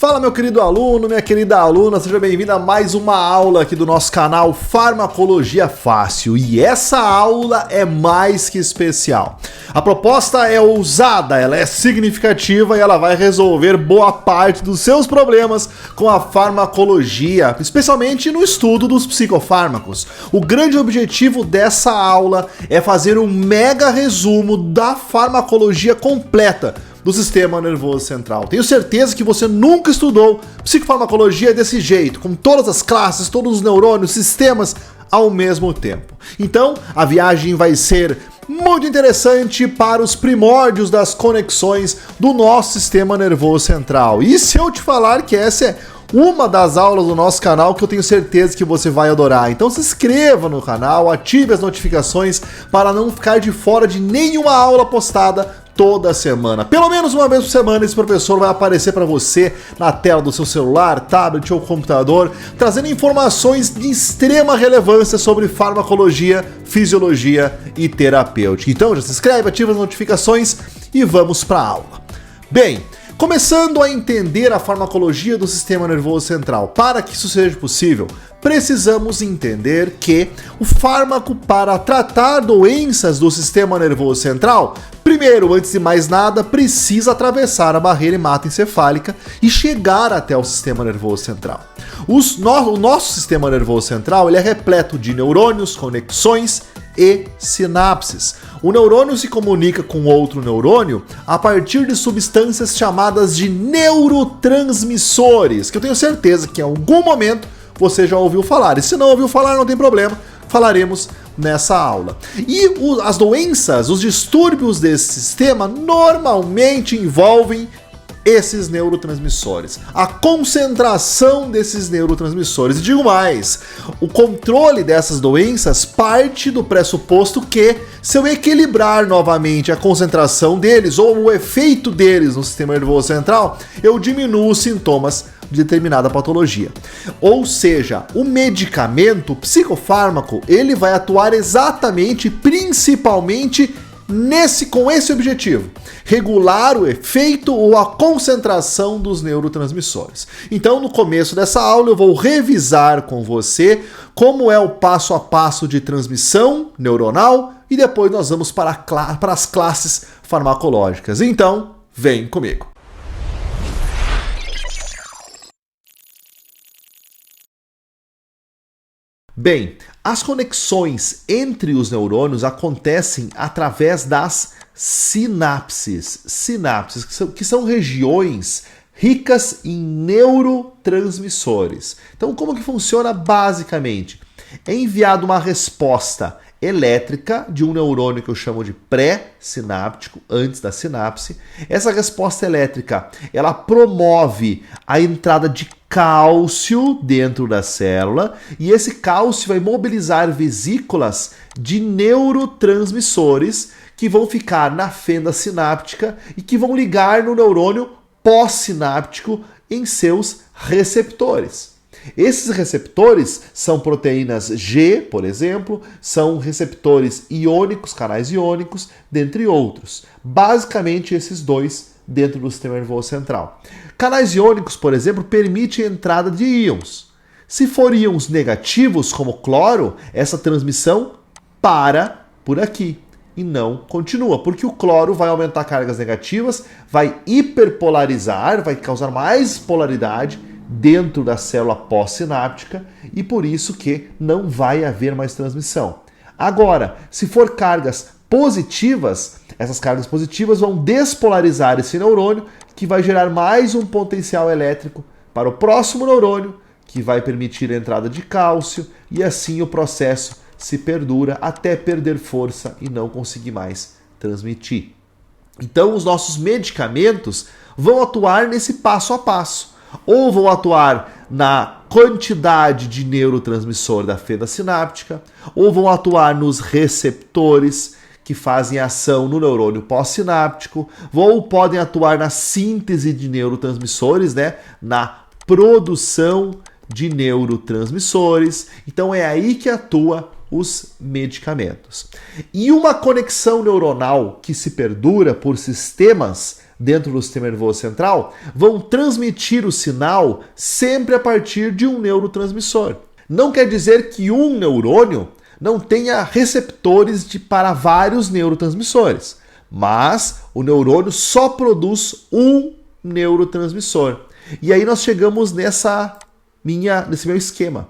Fala, meu querido aluno, minha querida aluna, seja bem-vindo a mais uma aula aqui do nosso canal Farmacologia Fácil. E essa aula é mais que especial. A proposta é ousada, ela é significativa e ela vai resolver boa parte dos seus problemas com a farmacologia, especialmente no estudo dos psicofármacos. O grande objetivo dessa aula é fazer um mega resumo da farmacologia completa do sistema nervoso central. Tenho certeza que você nunca estudou psicofarmacologia desse jeito, com todas as classes, todos os neurônios, sistemas ao mesmo tempo. Então, a viagem vai ser muito interessante para os primórdios das conexões do nosso sistema nervoso central. E se eu te falar que essa é uma das aulas do nosso canal que eu tenho certeza que você vai adorar. Então se inscreva no canal, ative as notificações para não ficar de fora de nenhuma aula postada toda semana. Pelo menos uma vez por semana esse professor vai aparecer para você na tela do seu celular, tablet ou computador, trazendo informações de extrema relevância sobre farmacologia, fisiologia e terapêutica. Então já se inscreve, ativa as notificações e vamos para a aula. Bem, começando a entender a farmacologia do sistema nervoso central, para que isso seja possível, precisamos entender que o fármaco para tratar doenças do sistema nervoso central, primeiro, antes de mais nada, precisa atravessar a barreira hematoencefálica e chegar até o sistema nervoso central. O nosso sistema nervoso central ele é repleto de neurônios, conexões e sinapses. O neurônio se comunica com outro neurônio a partir de substâncias chamadas de neurotransmissores, que eu tenho certeza que em algum momento você já ouviu falar. E se não ouviu falar, não tem problema, falaremos nessa aula. E as doenças, os distúrbios desse sistema normalmente envolvem esses neurotransmissores, a concentração desses neurotransmissores. E digo mais, o controle dessas doenças parte do pressuposto que, se eu equilibrar novamente a concentração deles ou o efeito deles no sistema nervoso central, eu diminuo os sintomas de determinada patologia. Ou seja, o medicamento, o psicofármaco, ele vai atuar exatamente, principalmente com esse objetivo: regular o efeito ou a concentração dos neurotransmissores. Então, no começo dessa aula, eu vou revisar com você como é o passo a passo de transmissão neuronal e depois nós vamos para as classes farmacológicas. Então, vem comigo. Bem, as conexões entre os neurônios acontecem através das sinapses. Sinapses, que são regiões ricas em neurotransmissores. Então, como que funciona basicamente? É enviada uma resposta elétrica de um neurônio que eu chamo de pré-sináptico, antes da sinapse. Essa resposta elétrica, ela promove a entrada de cálcio dentro da célula e esse cálcio vai mobilizar vesículas de neurotransmissores que vão ficar na fenda sináptica e que vão ligar no neurônio pós-sináptico em seus receptores. Esses receptores são proteínas G, por exemplo, são receptores iônicos, canais iônicos, dentre outros. Basicamente esses dois dentro do sistema nervoso central. Canais iônicos, por exemplo, permitem a entrada de íons. Se for íons negativos, como cloro, essa transmissão para por aqui e não continua, porque o cloro vai aumentar cargas negativas, vai hiperpolarizar, vai causar mais polaridade dentro da célula pós-sináptica e por isso que não vai haver mais transmissão. Agora, se for cargas positivas, essas cargas positivas vão despolarizar esse neurônio, que vai gerar mais um potencial elétrico para o próximo neurônio, que vai permitir a entrada de cálcio, e assim o processo se perdura até perder força e não conseguir mais transmitir. Então, os nossos medicamentos vão atuar nesse passo a passo, ou vão atuar na quantidade de neurotransmissor da fenda sináptica, ou vão atuar nos receptores que fazem ação no neurônio pós-sináptico, ou podem atuar na síntese de neurotransmissores, na produção de neurotransmissores. Então é aí que atua os medicamentos. E uma conexão neuronal que se perdura por sistemas dentro do sistema nervoso central vão transmitir o sinal sempre a partir de um neurotransmissor. Não quer dizer que um neurônio não tenha receptores para vários neurotransmissores, mas o neurônio só produz um neurotransmissor. E aí nós chegamos nesse meu esquema.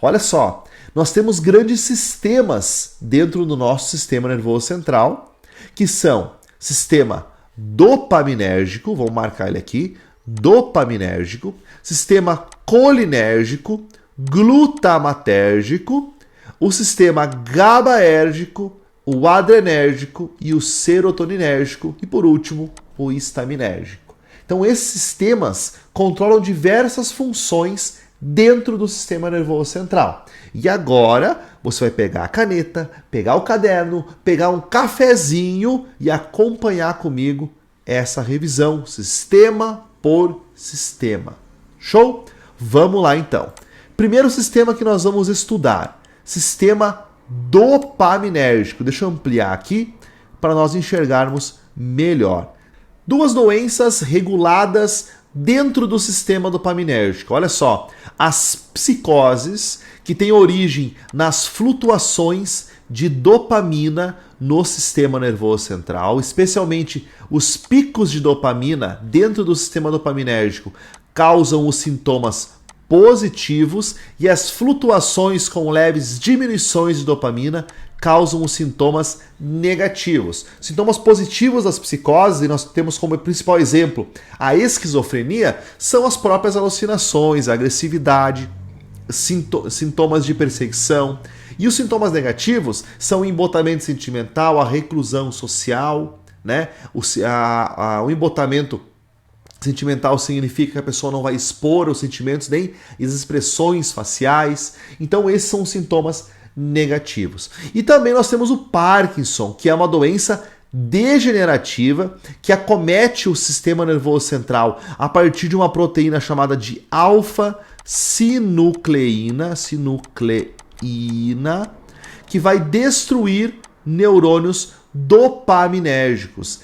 Olha só, nós temos grandes sistemas dentro do nosso sistema nervoso central, que são sistema dopaminérgico, vamos marcar ele aqui, dopaminérgico, sistema colinérgico, glutamatérgico, o sistema GABAérgico, o adrenérgico e o serotoninérgico e, por último, o histaminérgico. Então, esses sistemas controlam diversas funções dentro do sistema nervoso central. E agora, você vai pegar a caneta, pegar o caderno, pegar um cafezinho e acompanhar comigo essa revisão, sistema por sistema. Show? Vamos lá, então. Primeiro sistema que nós vamos estudar, sistema dopaminérgico. Deixa eu ampliar aqui para nós enxergarmos melhor. Duas doenças reguladas dentro do sistema dopaminérgico. Olha só, as psicoses que têm origem nas flutuações de dopamina no sistema nervoso central, especialmente os picos de dopamina dentro do sistema dopaminérgico causam os sintomas positivos e as flutuações com leves diminuições de dopamina causam os sintomas negativos. Sintomas positivos das psicoses, e nós temos como principal exemplo a esquizofrenia, são as próprias alucinações, a agressividade, sintomas de perseguição. E os sintomas negativos são o embotamento sentimental, a reclusão social, né? O embotamento sentimental significa que a pessoa não vai expor os sentimentos nem as expressões faciais. Então esses são os sintomas negativos. E também nós temos o Parkinson, que é uma doença degenerativa que acomete o sistema nervoso central a partir de uma proteína chamada de alfa-sinucleína, que vai destruir neurônios dopaminérgicos.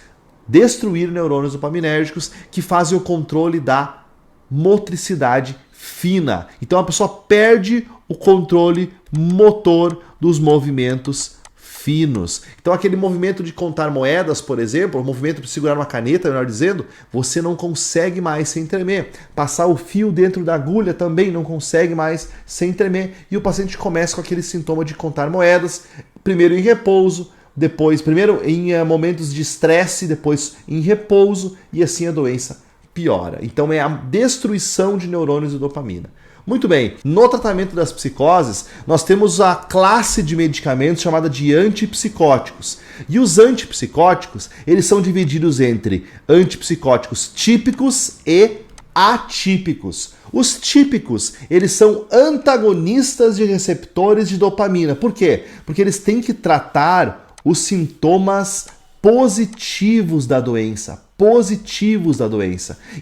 Que fazem o controle da motricidade fina. Então a pessoa perde o controle motor dos movimentos finos. Então aquele movimento de contar moedas, por exemplo, o movimento de segurar uma caneta, melhor dizendo, você não consegue mais sem tremer. Passar o fio dentro da agulha também não consegue mais sem tremer. E o paciente começa com aquele sintoma de contar moedas, primeiro em repouso, depois, primeiro em momentos de estresse, depois em repouso, e assim a doença piora. Então é a destruição de neurônios de dopamina. Muito bem, no tratamento das psicoses, nós temos a classe de medicamentos chamada de antipsicóticos. E os antipsicóticos, eles são divididos entre antipsicóticos típicos e atípicos. Os típicos, eles são antagonistas de receptores de dopamina. Por quê? Porque eles têm que tratar os sintomas positivos da doença.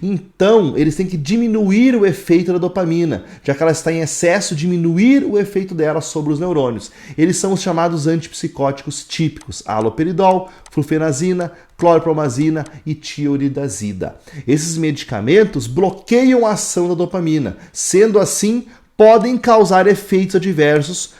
Então, eles têm que diminuir o efeito da dopamina, já que ela está em excesso, diminuir o efeito dela sobre os neurônios. Eles são os chamados antipsicóticos típicos: haloperidol, flufenazina, clorpromazina e tioridazida. Esses medicamentos bloqueiam a ação da dopamina, sendo assim, podem causar efeitos adversos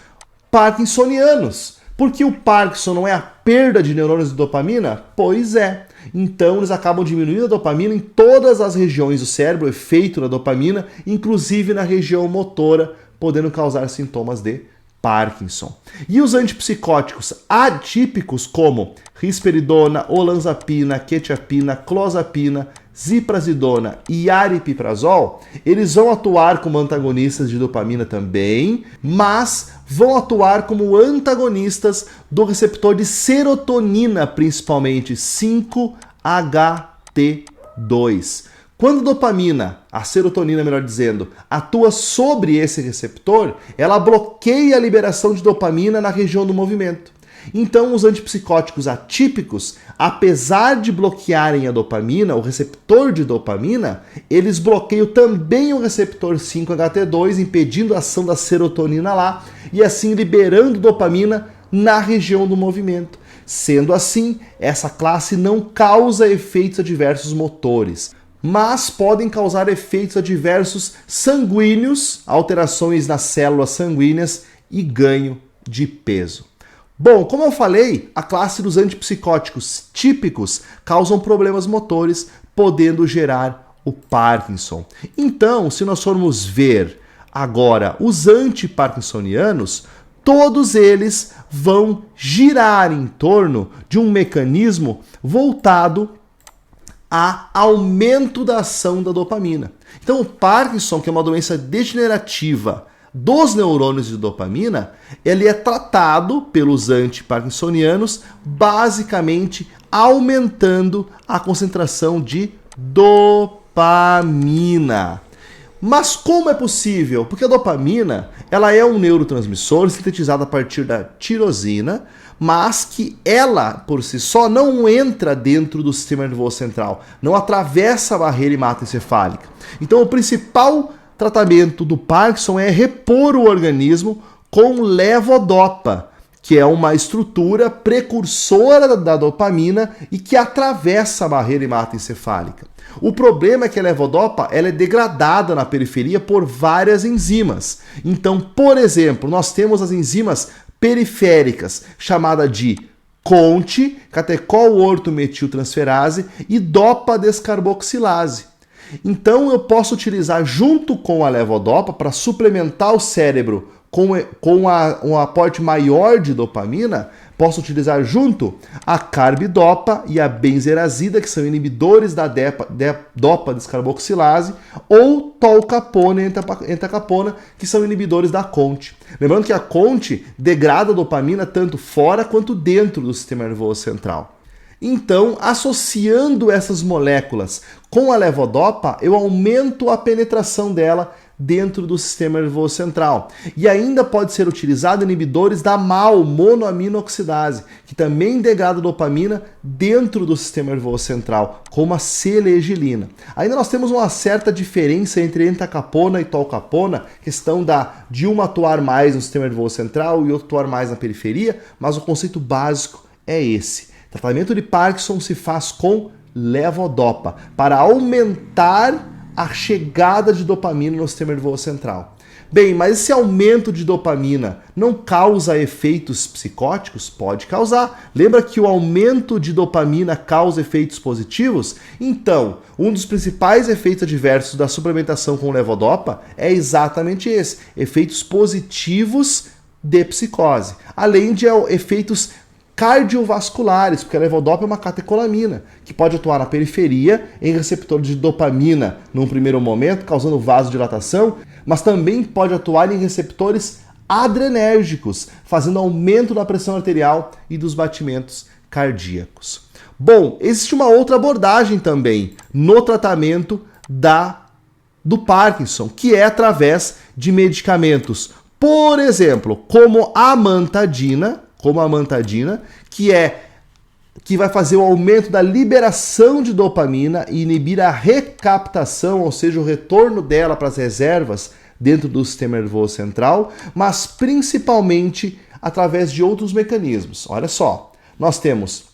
parkinsonianos. Porque o Parkinson não é a perda de neurônios de dopamina? Pois é. Então eles acabam diminuindo a dopamina em todas as regiões do cérebro, o efeito da dopamina, inclusive na região motora, podendo causar sintomas de Parkinson. E os antipsicóticos atípicos, como risperidona, olanzapina, quetiapina, clozapina, ziprasidona e aripiprazol, eles vão atuar como antagonistas de dopamina também, mas vão atuar como antagonistas do receptor de serotonina, principalmente 5-HT2. Quando a dopamina, a serotonina melhor dizendo, atua sobre esse receptor, ela bloqueia a liberação de dopamina na região do movimento. Então, os antipsicóticos atípicos, apesar de bloquearem a dopamina, o receptor de dopamina, eles bloqueiam também o receptor 5-HT2, impedindo a ação da serotonina lá e assim liberando dopamina na região do movimento. Sendo assim, essa classe não causa efeitos adversos motores, mas podem causar efeitos adversos sanguíneos, alterações nas células sanguíneas e ganho de peso. Bom, como eu falei, a classe dos antipsicóticos típicos causam problemas motores, podendo gerar o Parkinson. Então, se nós formos ver agora os antiparkinsonianos, todos eles vão girar em torno de um mecanismo voltado a aumento da ação da dopamina. Então, o Parkinson, que é uma doença degenerativa dos neurônios de dopamina, ele é tratado pelos antiparkinsonianos basicamente aumentando a concentração de dopamina. Mas como é possível? Porque a dopamina, ela é um neurotransmissor sintetizado a partir da tirosina, mas que ela, por si só, não entra dentro do sistema nervoso central, não atravessa a barreira hematoencefálica. Então, o principal tratamento do Parkinson é repor o organismo com levodopa, que é uma estrutura precursora da dopamina e que atravessa a barreira hematoencefálica. O problema é que a levodopa ela é degradada na periferia por várias enzimas. Então, por exemplo, nós temos as enzimas periféricas, chamada de CONT, catecol-ortometiltransferase, e dopa-descarboxilase. Então, eu posso utilizar junto com a levodopa para suplementar o cérebro com um aporte maior de dopamina. Posso utilizar junto a carbidopa e a benzerazida, que são inibidores da dopa-descarboxilase, ou tolcapona e entacapona, que são inibidores da CONT. Lembrando que a CONT degrada a dopamina tanto fora quanto dentro do sistema nervoso central. Então, associando essas moléculas com a levodopa, eu aumento a penetração dela dentro do sistema nervoso central. E ainda pode ser utilizado inibidores da MAO, monoaminoxidase, que também degrada dopamina dentro do sistema nervoso central, como a selegiline. Ainda nós temos uma certa diferença entre entacapona e tolcapona, questão de uma atuar mais no sistema nervoso central e outra atuar mais na periferia, mas o conceito básico é esse. Tratamento de Parkinson se faz com levodopa, para aumentar a chegada de dopamina no sistema nervoso central. Bem, mas esse aumento de dopamina não causa efeitos psicóticos? Pode causar. Lembra que o aumento de dopamina causa efeitos positivos? Então, um dos principais efeitos adversos da suplementação com levodopa é exatamente esse, efeitos positivos de psicose, além de efeitos cardiovasculares, porque a levodopa é uma catecolamina, que pode atuar na periferia em receptores de dopamina num primeiro momento, causando vasodilatação, mas também pode atuar em receptores adrenérgicos, fazendo aumento da pressão arterial e dos batimentos cardíacos. Bom, existe uma outra abordagem também no tratamento do Parkinson, que é através de medicamentos, por exemplo, como a amantadina, que vai fazer o aumento da liberação de dopamina e inibir a recaptação, ou seja, o retorno dela para as reservas dentro do sistema nervoso central, mas principalmente através de outros mecanismos. Olha só, nós temos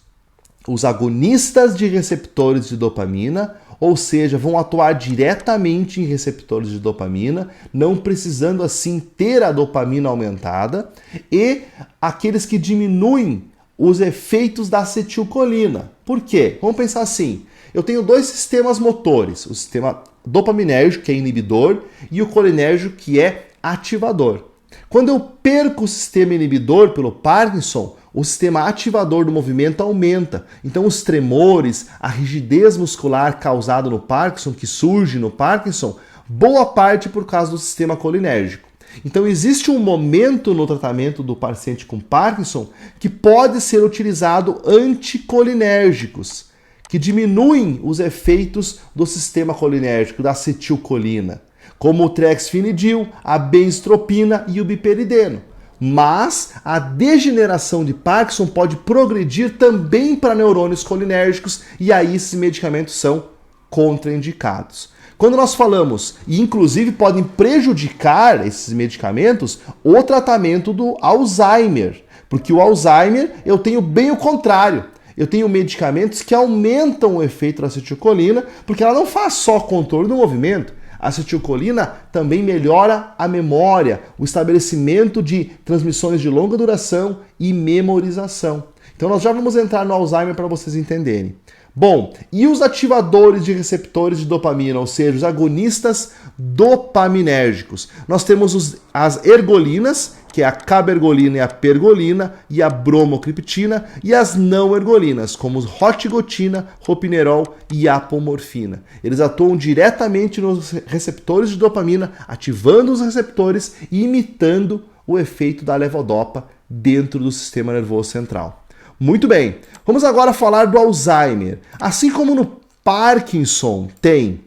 os agonistas de receptores de dopamina, ou seja, vão atuar diretamente em receptores de dopamina, não precisando assim ter a dopamina aumentada, e aqueles que diminuem os efeitos da acetilcolina. Por quê? Vamos pensar assim, eu tenho dois sistemas motores, o sistema dopaminérgico, que é inibidor, e o colinérgico, que é ativador. Quando eu perco o sistema inibidor pelo Parkinson, o sistema ativador do movimento aumenta. Então os tremores, a rigidez muscular causada no Parkinson, que surge no Parkinson, boa parte por causa do sistema colinérgico. Então existe um momento no tratamento do paciente com Parkinson que pode ser utilizado anticolinérgicos, que diminuem os efeitos do sistema colinérgico, da acetilcolina, como o trexfenidil, a benztropina e o biperideno. Mas a degeneração de Parkinson pode progredir também para neurônios colinérgicos e aí esses medicamentos são contraindicados. Quando nós falamos, e inclusive podem prejudicar esses medicamentos, o tratamento do Alzheimer, Porque o Alzheimer eu tenho bem o contrário. Eu tenho medicamentos que aumentam o efeito da acetilcolina, porque ela não faz só controle do movimento. A acetilcolina também melhora a memória, o estabelecimento de transmissões de longa duração e memorização. Então nós já vamos entrar no Alzheimer para vocês entenderem. Bom, e os ativadores de receptores de dopamina, ou seja, os agonistas dopaminérgicos? Nós temos as ergolinas, que é a cabergolina e a pergolina, e a bromocriptina, e as não ergolinas, como os rotigotina, ropinerol e apomorfina. Eles atuam diretamente nos receptores de dopamina, ativando os receptores e imitando o efeito da levodopa dentro do sistema nervoso central. Muito bem, vamos agora falar do Alzheimer. Assim como no Parkinson tem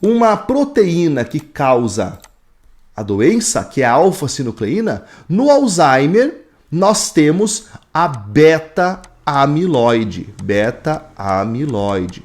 uma proteína que causa a doença, que é a alfa-sinucleína, no Alzheimer nós temos a beta-amiloide. Beta-amiloide.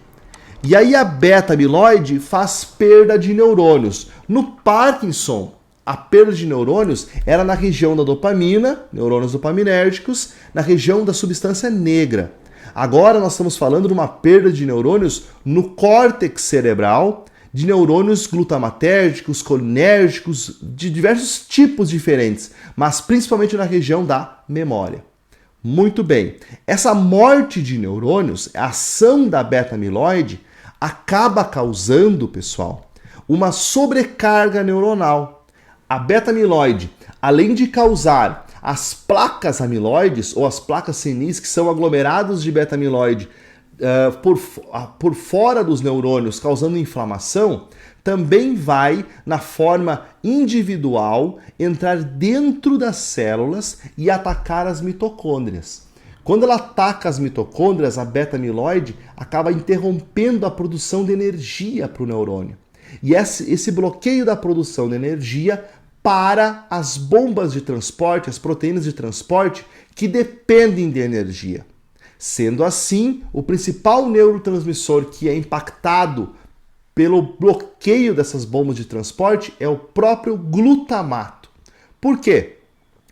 E aí a beta-amiloide faz perda de neurônios. No Parkinson, a perda de neurônios era na região da dopamina, neurônios dopaminérgicos, na região da substância negra. Agora nós estamos falando de uma perda de neurônios no córtex cerebral, de neurônios glutamatérgicos, colinérgicos, de diversos tipos diferentes, mas principalmente na região da memória. Muito bem. Essa morte de neurônios, a ação da beta-amiloide, acaba causando, pessoal, uma sobrecarga neuronal. A beta-amiloide, além de causar as placas amiloides ou as placas senis, que são aglomerados de beta-amiloide por fora dos neurônios, causando inflamação, também vai, na forma individual, entrar dentro das células e atacar as mitocôndrias. Quando ela ataca as mitocôndrias, a beta-amiloide acaba interrompendo a produção de energia para o neurônio. E esse bloqueio da produção de energia para as bombas de transporte, as proteínas de transporte que dependem de energia. Sendo assim, o principal neurotransmissor que é impactado pelo bloqueio dessas bombas de transporte é o próprio glutamato. Por quê?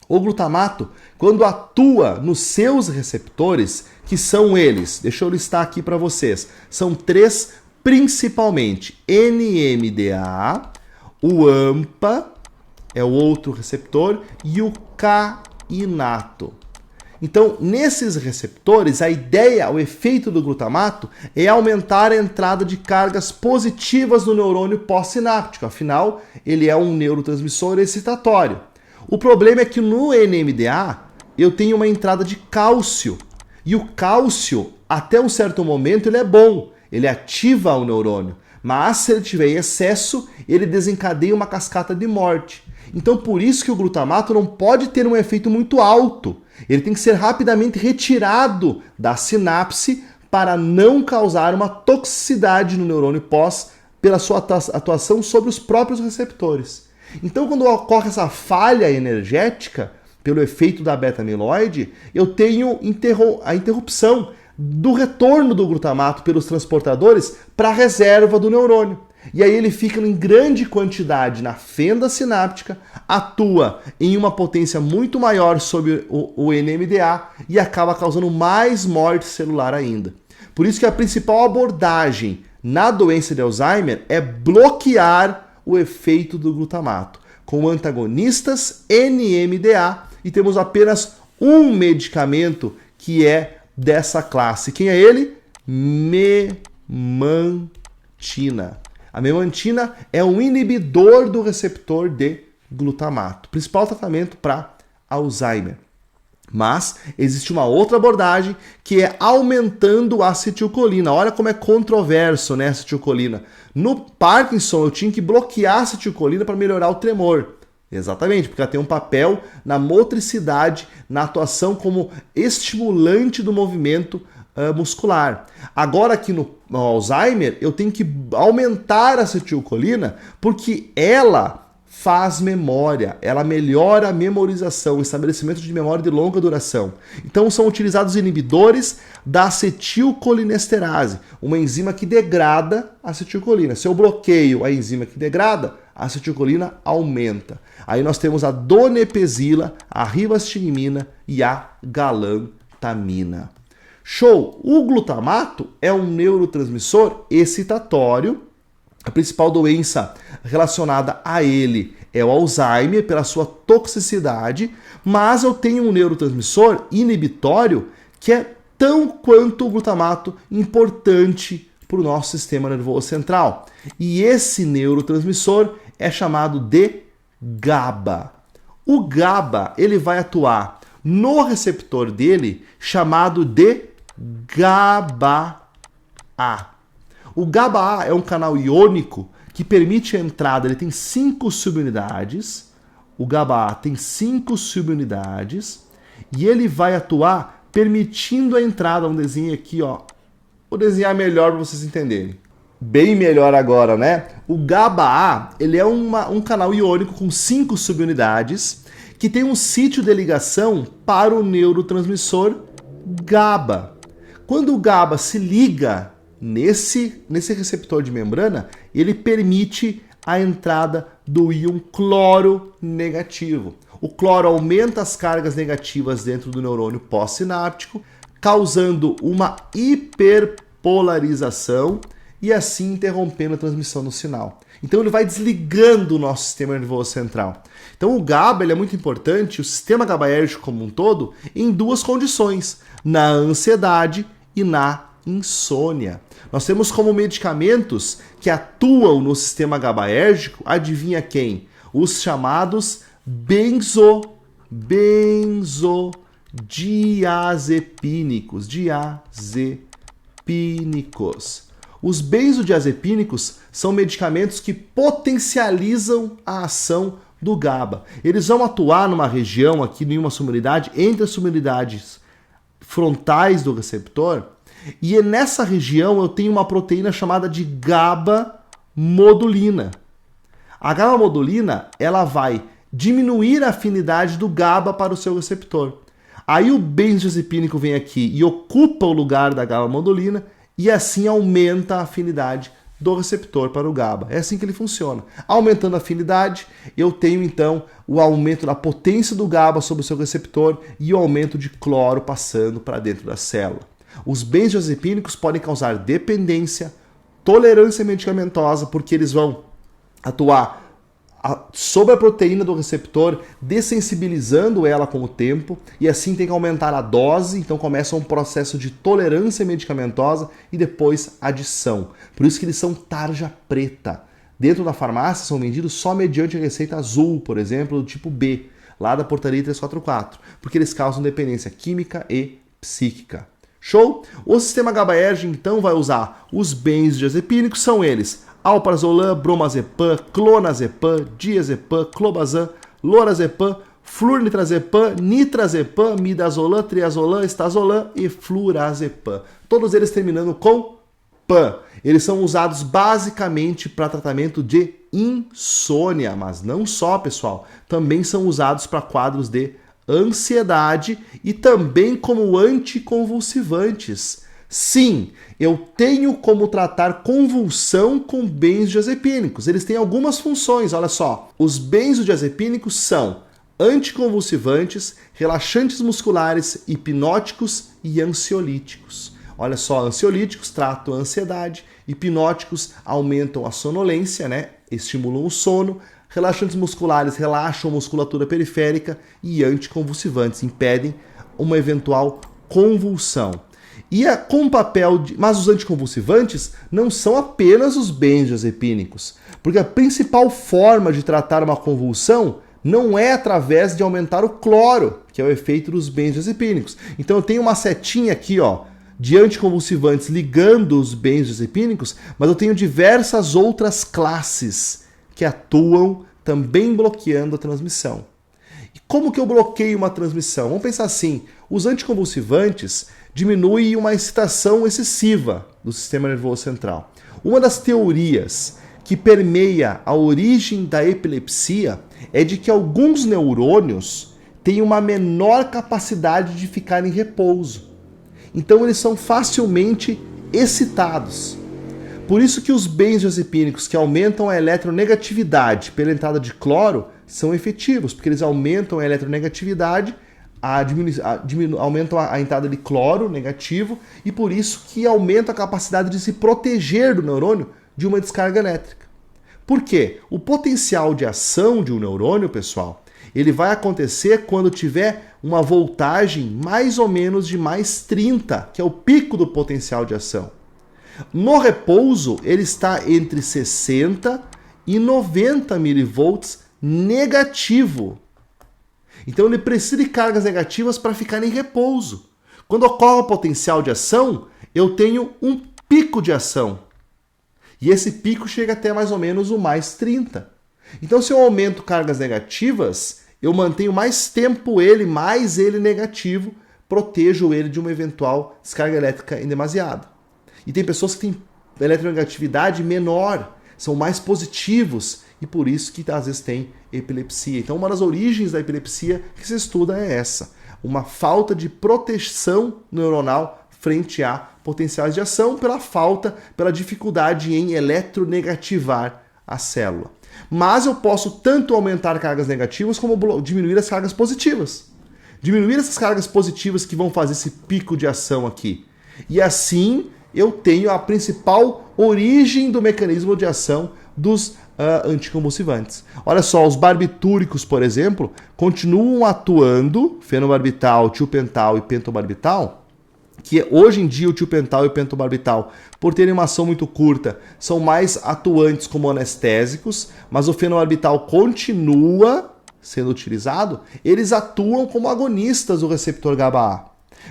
O glutamato, quando atua nos seus receptores, que são eles, deixa eu listar aqui para vocês, são três principalmente: NMDA, o AMPA, é o outro receptor, e o kainato. Então, nesses receptores, a ideia, o efeito do glutamato é aumentar a entrada de cargas positivas no neurônio pós-sináptico. Afinal, ele é um neurotransmissor excitatório. O problema é que no NMDA eu tenho uma entrada de cálcio. E o cálcio, até um certo momento, ele é bom. Ele ativa o neurônio. Mas se ele tiver em excesso, ele desencadeia uma cascata de morte. Então, por isso que o glutamato não pode ter um efeito muito alto. Ele tem que ser rapidamente retirado da sinapse para não causar uma toxicidade no neurônio pós pela sua atuação sobre os próprios receptores. Então, quando ocorre essa falha energética pelo efeito da beta-amiloide, eu tenho a interrupção do retorno do glutamato pelos transportadores para a reserva do neurônio. E aí ele fica em grande quantidade na fenda sináptica, atua em uma potência muito maior sobre o NMDA e acaba causando mais morte celular ainda. Por isso que a principal abordagem na doença de Alzheimer é bloquear o efeito do glutamato, com antagonistas NMDA, e temos apenas um medicamento que é dessa classe. Quem é ele? Memantina. A memantina é um inibidor do receptor de glutamato, principal tratamento para Alzheimer. Mas existe uma outra abordagem que é aumentando a acetilcolina. Olha como é controverso, né, a acetilcolina. No Parkinson eu tinha que bloquear a acetilcolina para melhorar o tremor. Exatamente, porque ela tem um papel na motricidade, na atuação como estimulante do movimento muscular. Agora aqui no Alzheimer eu tenho que aumentar a acetilcolina porque ela faz memória, ela melhora a memorização, o estabelecimento de memória de longa duração. Então são utilizados inibidores da acetilcolinesterase, uma enzima que degrada a acetilcolina. Se eu bloqueio a enzima que degrada, a acetilcolina aumenta. Aí nós temos a donepezila, a rivastigmina e a galantamina. Show! O glutamato é um neurotransmissor excitatório. A principal doença relacionada a ele é o Alzheimer, pela sua toxicidade, mas eu tenho um neurotransmissor inibitório que é tão quanto o glutamato importante para o nosso sistema nervoso central. E esse neurotransmissor é chamado de GABA. O GABA ele vai atuar no receptor dele chamado de GABA-A. O GABA-A é um canal iônico que permite a entrada, ele tem 5 subunidades, o GABA-A tem 5 subunidades, e ele vai atuar permitindo a entrada, um desenho aqui, ó, vou desenhar melhor para vocês entenderem. Bem melhor agora, né? O GABA-A, ele é um canal iônico com 5 subunidades, que tem um sítio de ligação para o neurotransmissor GABA. Quando o GABA se liga nesse receptor de membrana, ele permite a entrada do íon cloro negativo. O cloro aumenta as cargas negativas dentro do neurônio pós-sináptico, causando uma hiperpolarização e assim interrompendo a transmissão do sinal. Então ele vai desligando o nosso sistema nervoso central. Então o GABA ele é muito importante, o sistema GABAérgico como um todo, em 2 condições, na ansiedade e na insônia. Nós temos como medicamentos que atuam no sistema GABAérgico, adivinha quem? Os chamados benzodiazepínicos. Os benzodiazepínicos são medicamentos que potencializam a ação do GABA. Eles vão atuar numa região aqui, em uma subunidade, entre as subunidades frontais do receptor, e nessa região eu tenho uma proteína chamada de GABA-modulina. A GABA-modulina, ela vai diminuir a afinidade do GABA para o seu receptor. Aí o benzodiazepínico vem aqui e ocupa o lugar da GABA-modulina e assim aumenta a afinidade do receptor para o GABA. É assim que ele funciona. Aumentando a afinidade, eu tenho então o aumento da potência do GABA sobre o seu receptor e o aumento de cloro passando para dentro da célula. Os benzodiazepínicos podem causar dependência, tolerância medicamentosa, porque eles vão atuar sobre a proteína do receptor, dessensibilizando ela com o tempo, e assim tem que aumentar a dose, então começa um processo de tolerância medicamentosa e depois adição. Por isso que eles são tarja preta. Dentro da farmácia são vendidos só mediante receita azul, por exemplo, do tipo B, lá da portaria 344, porque eles causam dependência química e psíquica. Show? O sistema GABAérgico então vai usar os benzodiazepínicos, são eles alprazolam, bromazepam, clonazepam, diazepam, clobazam, lorazepam, flunitrazepam, nitrazepam, midazolam, triazolam, estazolam e flurazepam. Todos eles terminando com PAN. Eles são usados basicamente para tratamento de insônia, mas não só, pessoal. Também são usados para quadros de ansiedade e também como anticonvulsivantes. Sim, eu tenho como tratar convulsão com benzodiazepínicos. Eles têm algumas funções, olha só. Os benzodiazepínicos são anticonvulsivantes, relaxantes musculares, hipnóticos e ansiolíticos. Olha só, ansiolíticos tratam a ansiedade, hipnóticos aumentam a sonolência, né? Estimulam o sono, relaxantes musculares relaxam a musculatura periférica e anticonvulsivantes impedem uma eventual convulsão. E com papel mas os anticonvulsivantes não são apenas os benzodiazepínicos, porque a principal forma de tratar uma convulsão não é através de aumentar o cloro, que é o efeito dos benzodiazepínicos. Então eu tenho uma setinha aqui, ó, de anticonvulsivantes ligando os benzodiazepínicos, mas eu tenho diversas outras classes que atuam também bloqueando a transmissão. E como que eu bloqueio uma transmissão? Vamos pensar assim, os anticonvulsivantes diminuem uma excitação excessiva do sistema nervoso central. Uma das teorias que permeia a origem da epilepsia é de que alguns neurônios têm uma menor capacidade de ficar em repouso. Então eles são facilmente excitados. Por isso que os benzodiazepínicos que aumentam a eletronegatividade pela entrada de cloro são efetivos, porque eles aumentam a eletronegatividade, aumentam a entrada de cloro negativo e por isso que aumenta a capacidade de se proteger do neurônio de uma descarga elétrica. Por quê? O potencial de ação de um neurônio, pessoal, ele vai acontecer quando tiver uma voltagem mais ou menos de mais 30, que é o pico do potencial de ação. No repouso, ele está entre 60 e 90 milivolts negativo. Então ele precisa de cargas negativas para ficar em repouso. Quando ocorre o potencial de ação, eu tenho um pico de ação. E esse pico chega até mais ou menos o mais 30. Então se eu aumento cargas negativas, eu mantenho mais tempo mais ele negativo, protejo ele de uma eventual descarga elétrica indemasiada. E tem pessoas que têm eletronegatividade menor, são mais positivos e por isso que às vezes tem epilepsia. Então uma das origens da epilepsia que se estuda é essa, uma falta de proteção neuronal frente a potenciais de ação pela dificuldade em eletronegativar a célula. Mas eu posso tanto aumentar cargas negativas como diminuir as cargas positivas. Diminuir essas cargas positivas que vão fazer esse pico de ação aqui. E assim eu tenho a principal origem do mecanismo de ação dos anticonvulsivantes. Olha só, os barbitúricos, por exemplo, continuam atuando, fenobarbital, tiopental e pentobarbital, que hoje em dia o tiopental e o pentobarbital, por terem uma ação muito curta, são mais atuantes como anestésicos, mas o fenobarbital continua sendo utilizado, eles atuam como agonistas do receptor GABA-A.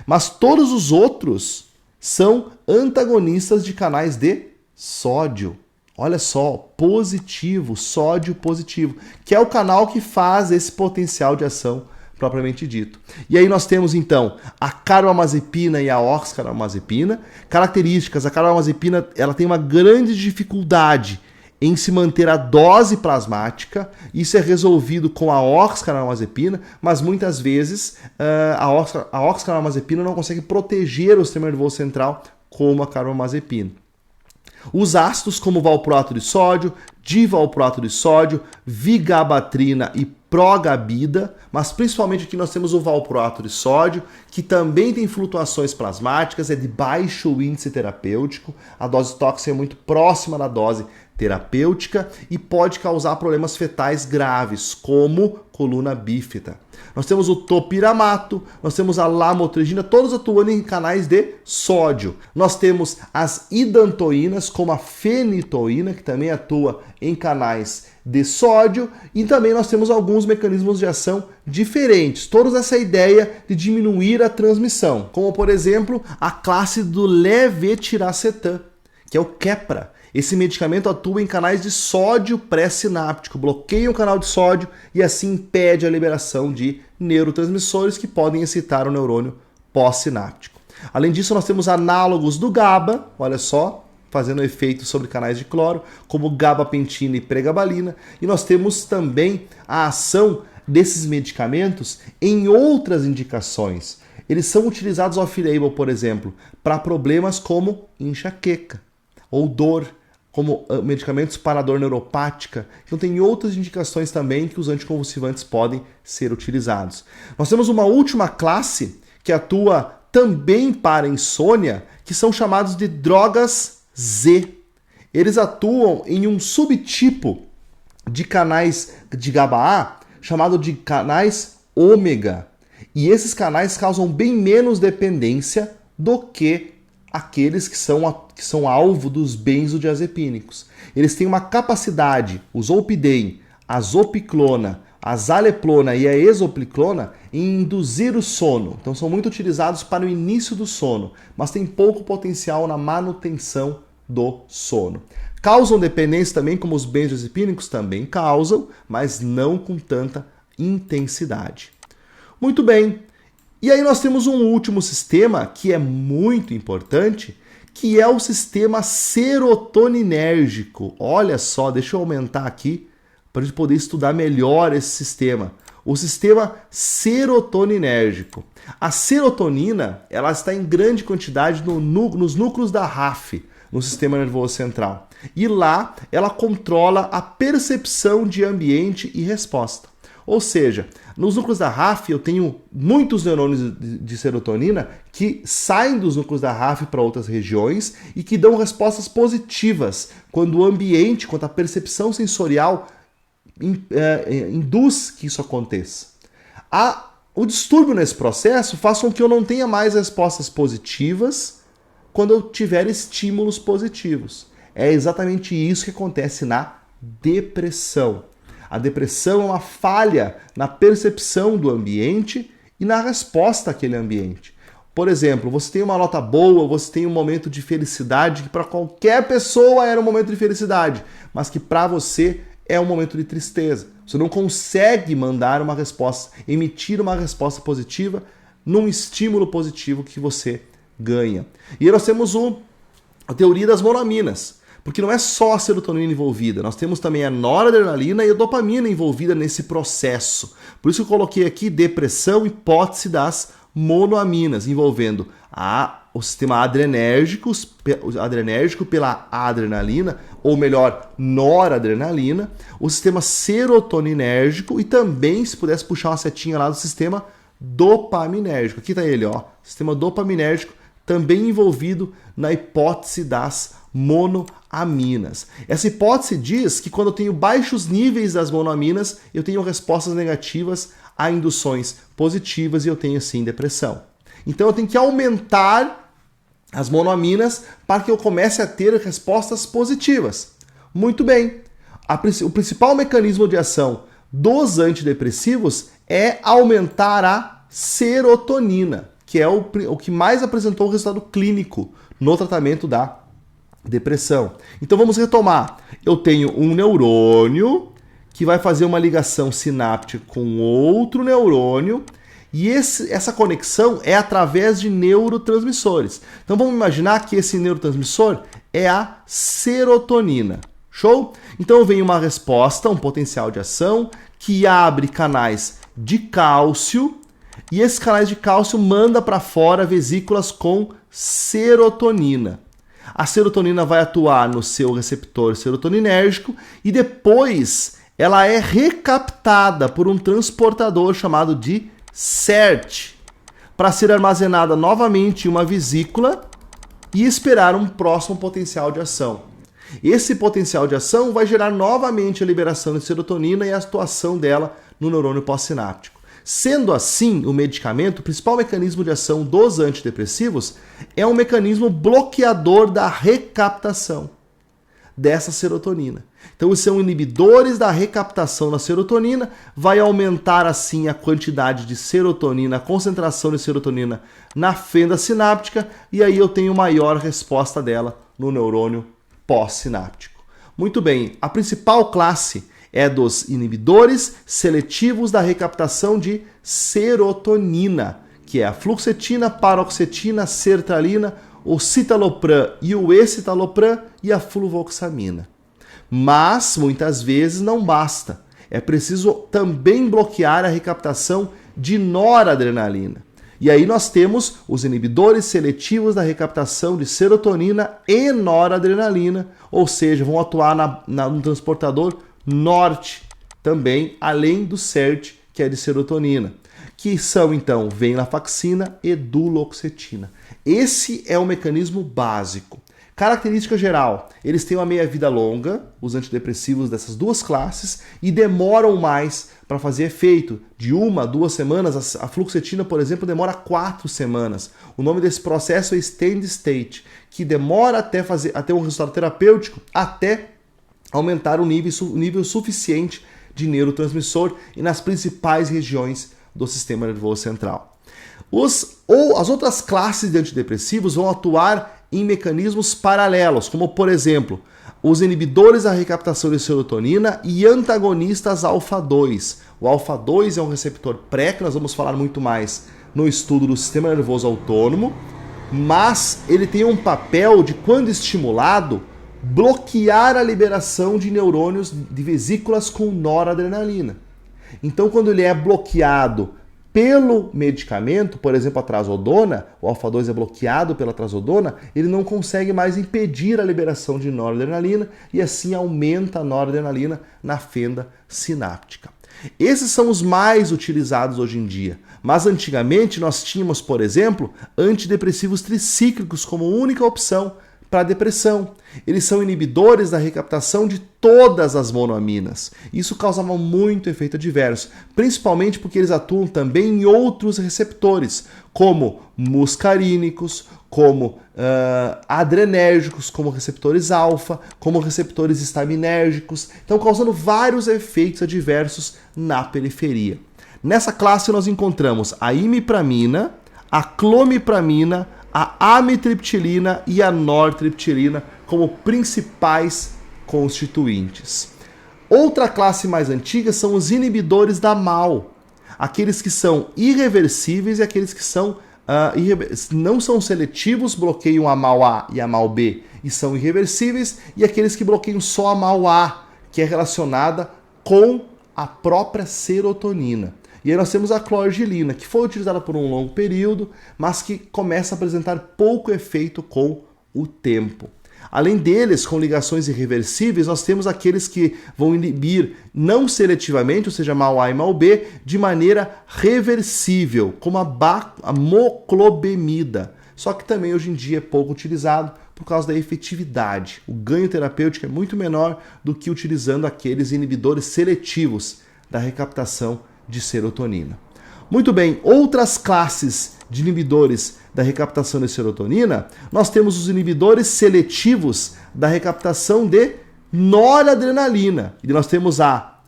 Mas todos os outros são antagonistas de canais de sódio. Olha só, positivo, sódio positivo, que é o canal que faz esse potencial de ação propriamente dito. E aí nós temos então a carbamazepina e a oxcarbamazepina. Características, a carbamazepina ela tem uma grande dificuldade em se manter a dose plasmática, isso é resolvido com a oxcarbamazepina, mas muitas vezes a oxcarbamazepina não consegue proteger o sistema nervoso central como a carbamazepina. Os ácidos como valproato de sódio, divalproato de sódio, vigabatrina e progabida, mas principalmente aqui nós temos o valproato de sódio, que também tem flutuações plasmáticas, é de baixo índice terapêutico, a dose tóxica é muito próxima da dose terapêutica e pode causar problemas fetais graves, como coluna bífida. Nós temos o topiramato, nós temos a lamotrigina, todos atuando em canais de sódio. Nós temos as idantoínas, como a fenitoína, que também atua em canais de sódio, e também nós temos alguns mecanismos de ação diferentes, todos essa ideia de diminuir a transmissão, como por exemplo a classe do levetiracetam, que é o Keppra. Esse medicamento atua em canais de sódio pré-sináptico, bloqueia o canal de sódio e assim impede a liberação de neurotransmissores que podem excitar o neurônio pós-sináptico. Além disso, nós temos análogos do GABA, olha só, fazendo efeito sobre canais de cloro, como gabapentina e pregabalina, e nós temos também a ação desses medicamentos em outras indicações. Eles são utilizados off-label, por exemplo, para problemas como enxaqueca ou dor, como medicamentos para dor neuropática. Então tem outras indicações também que os anticonvulsivantes podem ser utilizados. Nós temos uma última classe que atua também para insônia, que são chamados de drogas Z. Eles atuam em um subtipo de canais de GABA-A chamado de canais ômega. E esses canais causam bem menos dependência do que aqueles que são alvo dos benzodiazepínicos. Eles têm uma capacidade, o zolpidem, a zopiclona, a zaleplona e a exopiclona, em induzir o sono. Então são muito utilizados para o início do sono, mas tem pouco potencial na manutenção do sono. Causam dependência também, como os benzodiazepínicos também causam, mas não com tanta intensidade. Muito bem. E aí nós temos um último sistema que é muito importante, que é o sistema serotoninérgico. Olha só, deixa eu aumentar aqui para a gente poder estudar melhor esse sistema. O sistema serotoninérgico. A serotonina, ela está em grande quantidade nos núcleos da RAF, no sistema nervoso central. E lá ela controla a percepção de ambiente e resposta. Ou seja, nos núcleos da RAF eu tenho muitos neurônios de serotonina que saem dos núcleos da RAF para outras regiões e que dão respostas positivas quando o ambiente, quando a percepção sensorial induz que isso aconteça. O distúrbio nesse processo faz com que eu não tenha mais respostas positivas quando eu tiver estímulos positivos. É exatamente isso que acontece na depressão. A depressão é uma falha na percepção do ambiente e na resposta àquele ambiente. Por exemplo, você tem uma nota boa, você tem um momento de felicidade que para qualquer pessoa era um momento de felicidade, mas que para você é um momento de tristeza. Você não consegue mandar uma resposta, emitir uma resposta positiva num estímulo positivo que você ganha. E aí nós temos a teoria das monoaminas, porque não é só a serotonina envolvida, nós temos também a noradrenalina e a dopamina envolvida nesse processo. Por isso eu coloquei aqui depressão, hipótese das monoaminas, envolvendo o sistema adrenérgico pela adrenalina, ou melhor, noradrenalina, o sistema serotoninérgico e também, se pudesse puxar uma setinha lá do sistema dopaminérgico. Aqui está ele, ó, sistema dopaminérgico, também envolvido na hipótese das monoaminas. Essa hipótese diz que quando eu tenho baixos níveis das monoaminas, eu tenho respostas negativas a induções positivas e eu tenho sim depressão. Então eu tenho que aumentar as monoaminas para que eu comece a ter respostas positivas. Muito bem. O principal mecanismo de ação dos antidepressivos é aumentar a serotonina, que é o que mais apresentou o resultado clínico no tratamento da depressão. Então vamos retomar. Eu tenho um neurônio que vai fazer uma ligação sináptica com outro neurônio e essa conexão é através de neurotransmissores. Então vamos imaginar que esse neurotransmissor é a serotonina. Show? Então vem uma resposta, um potencial de ação que abre canais de cálcio e esses canais de cálcio manda para fora vesículas com serotonina. A serotonina vai atuar no seu receptor serotoninérgico e depois ela é recaptada por um transportador chamado de SERT para ser armazenada novamente em uma vesícula e esperar um próximo potencial de ação. Esse potencial de ação vai gerar novamente a liberação de serotonina e a atuação dela no neurônio pós-sináptico. Sendo assim, o medicamento, o principal mecanismo de ação dos antidepressivos, é um mecanismo bloqueador da recaptação dessa serotonina. Então, são inibidores da recaptação da serotonina, vai aumentar assim a quantidade de serotonina, a concentração de serotonina na fenda sináptica, e aí eu tenho maior resposta dela no neurônio pós-sináptico. Muito bem, a principal classe é dos inibidores seletivos da recaptação de serotonina, que é a fluoxetina, paroxetina, sertralina, o citalopram e o escitalopram e a fluvoxamina. Mas, muitas vezes, não basta. É preciso também bloquear a recaptação de noradrenalina. E aí nós temos os inibidores seletivos da recaptação de serotonina e noradrenalina, ou seja, vão atuar no transportador norte também, além do SERT, que é de serotonina, que são então venlafaxina e duloxetina. Esse é o mecanismo básico. Característica geral, eles têm uma meia-vida longa, os antidepressivos dessas duas classes, e demoram mais para fazer efeito. De 1 a 2 semanas, a fluoxetina, por exemplo, demora 4 semanas. O nome desse processo é steady state, que demora até um resultado terapêutico, até aumentar o nível suficiente de neurotransmissor e nas principais regiões do sistema nervoso central. As outras classes de antidepressivos vão atuar em mecanismos paralelos, como por exemplo, os inibidores da recaptação de serotonina e antagonistas alfa-2. O alfa-2 é um receptor pré, que nós vamos falar muito mais no estudo do sistema nervoso autônomo, mas ele tem um papel de, quando estimulado, bloquear a liberação de neurônios de vesículas com noradrenalina. Então, quando ele é bloqueado pelo medicamento, por exemplo, a trazodona, o alfa-2 é bloqueado pela trazodona, ele não consegue mais impedir a liberação de noradrenalina e assim aumenta a noradrenalina na fenda sináptica. Esses são os mais utilizados hoje em dia, mas antigamente nós tínhamos, por exemplo, antidepressivos tricíclicos como única opção para depressão. Eles são inibidores da recaptação de todas as monoaminas. Isso causava muito efeito adverso, principalmente porque eles atuam também em outros receptores, como muscarínicos, como adrenérgicos, como receptores alfa, como receptores estaminérgicos, então causando vários efeitos adversos na periferia. Nessa classe nós encontramos a imipramina, a clomipramina, a amitriptilina e a nortriptilina como principais constituintes. Outra classe mais antiga são os inibidores da MAO, aqueles que são irreversíveis e aqueles que são não são seletivos, bloqueiam a MAO-A e a MAO-B e são irreversíveis, e aqueles que bloqueiam só a MAO-A, que é relacionada com a própria serotonina. E aí nós temos a clorgelina, que foi utilizada por um longo período, mas que começa a apresentar pouco efeito com o tempo. Além deles, com ligações irreversíveis, nós temos aqueles que vão inibir não seletivamente, ou seja, MAO-A e MAO-B, de maneira reversível, como a moclobemida. Só que também hoje em dia é pouco utilizado por causa da efetividade. O ganho terapêutico é muito menor do que utilizando aqueles inibidores seletivos da recaptação de serotonina. Muito bem, outras classes de inibidores da recaptação de serotonina, nós temos os inibidores seletivos da recaptação de noradrenalina. E nós temos a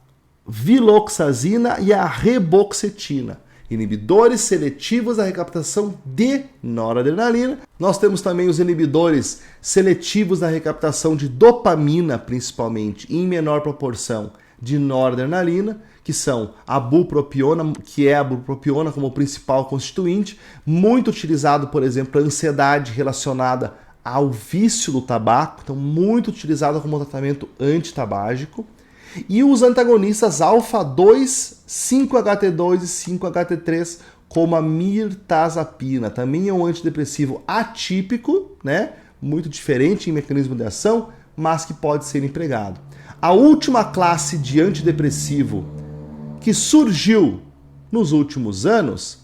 viloxazina e a reboxetina. Inibidores seletivos da recaptação de noradrenalina. Nós temos também os inibidores seletivos da recaptação de dopamina, principalmente, em menor proporção, de noradrenalina, que são a bupropiona, que é a bupropiona como principal constituinte, muito utilizado, por exemplo, a ansiedade relacionada ao vício do tabaco, então muito utilizado como tratamento antitabágico. E os antagonistas alfa-2, 5-HT2 e 5-HT3, como a mirtazapina, também é um antidepressivo atípico, né? Muito diferente em mecanismo de ação, mas que pode ser empregado. A última classe de antidepressivo que surgiu nos últimos anos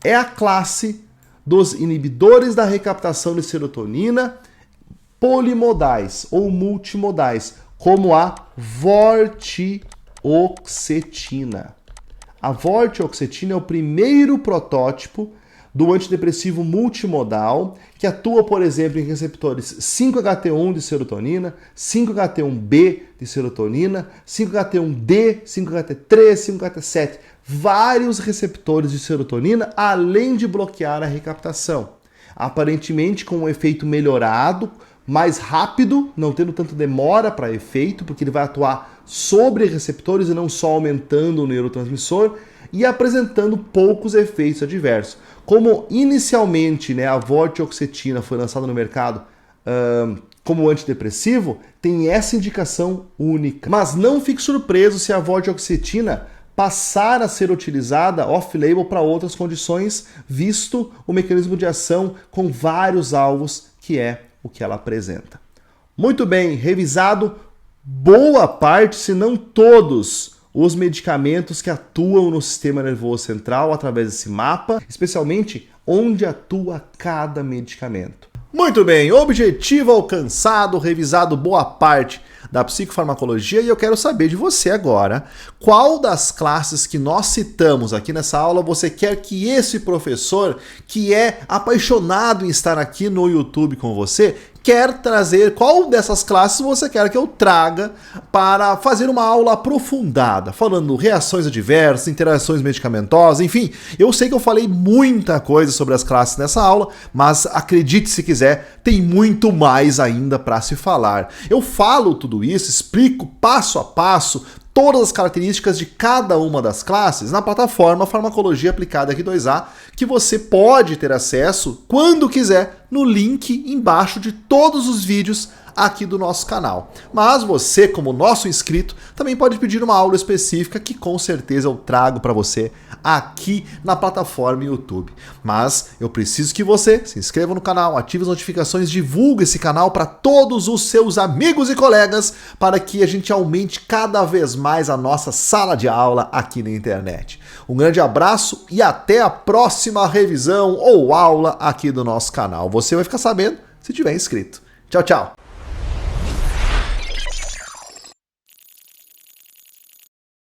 é a classe dos inibidores da recaptação de serotonina polimodais ou multimodais, como a vortioxetina. A vortioxetina é o primeiro protótipo do antidepressivo multimodal, que atua, por exemplo, em receptores 5-HT1 de serotonina, 5-HT1B de serotonina, 5-HT1D, 5-HT3, 5-HT7, vários receptores de serotonina, além de bloquear a recaptação. Aparentemente com um efeito melhorado, mais rápido, não tendo tanta demora para efeito, porque ele vai atuar sobre receptores e não só aumentando o neurotransmissor, e apresentando poucos efeitos adversos. Como inicialmente, né, a vortioxetina foi lançada no mercado como antidepressivo, tem essa indicação única. Mas não fique surpreso se a vortioxetina passar a ser utilizada off-label para outras condições, visto o mecanismo de ação com vários alvos, que é o que ela apresenta. Muito bem, revisado boa parte, se não todos, os medicamentos que atuam no sistema nervoso central através desse mapa, especialmente onde atua cada medicamento. Muito bem, objetivo alcançado, revisado boa parte da psicofarmacologia, e eu quero saber de você agora, qual das classes que nós citamos aqui nessa aula você quer que esse professor, que é apaixonado em estar aqui no YouTube com você, quer trazer, qual dessas classes você quer que eu traga para fazer uma aula aprofundada, falando reações adversas, interações medicamentosas, enfim. Eu sei que eu falei muita coisa sobre as classes nessa aula, mas acredite se quiser, tem muito mais ainda para se falar. Eu falo tudo isso, explico passo a passo todas as características de cada uma das classes na plataforma Farmacologia Aplicada Q2A, que você pode ter acesso quando quiser no link embaixo de todos os vídeos aqui do nosso canal. Mas você, como nosso inscrito, também pode pedir uma aula específica que com certeza eu trago para você aqui na plataforma YouTube. Mas eu preciso que você se inscreva no canal, ative as notificações, divulgue esse canal para todos os seus amigos e colegas para que a gente aumente cada vez mais a nossa sala de aula aqui na internet. Um grande abraço e até a próxima revisão ou aula aqui do nosso canal. Você vai ficar sabendo se tiver inscrito. Tchau, tchau!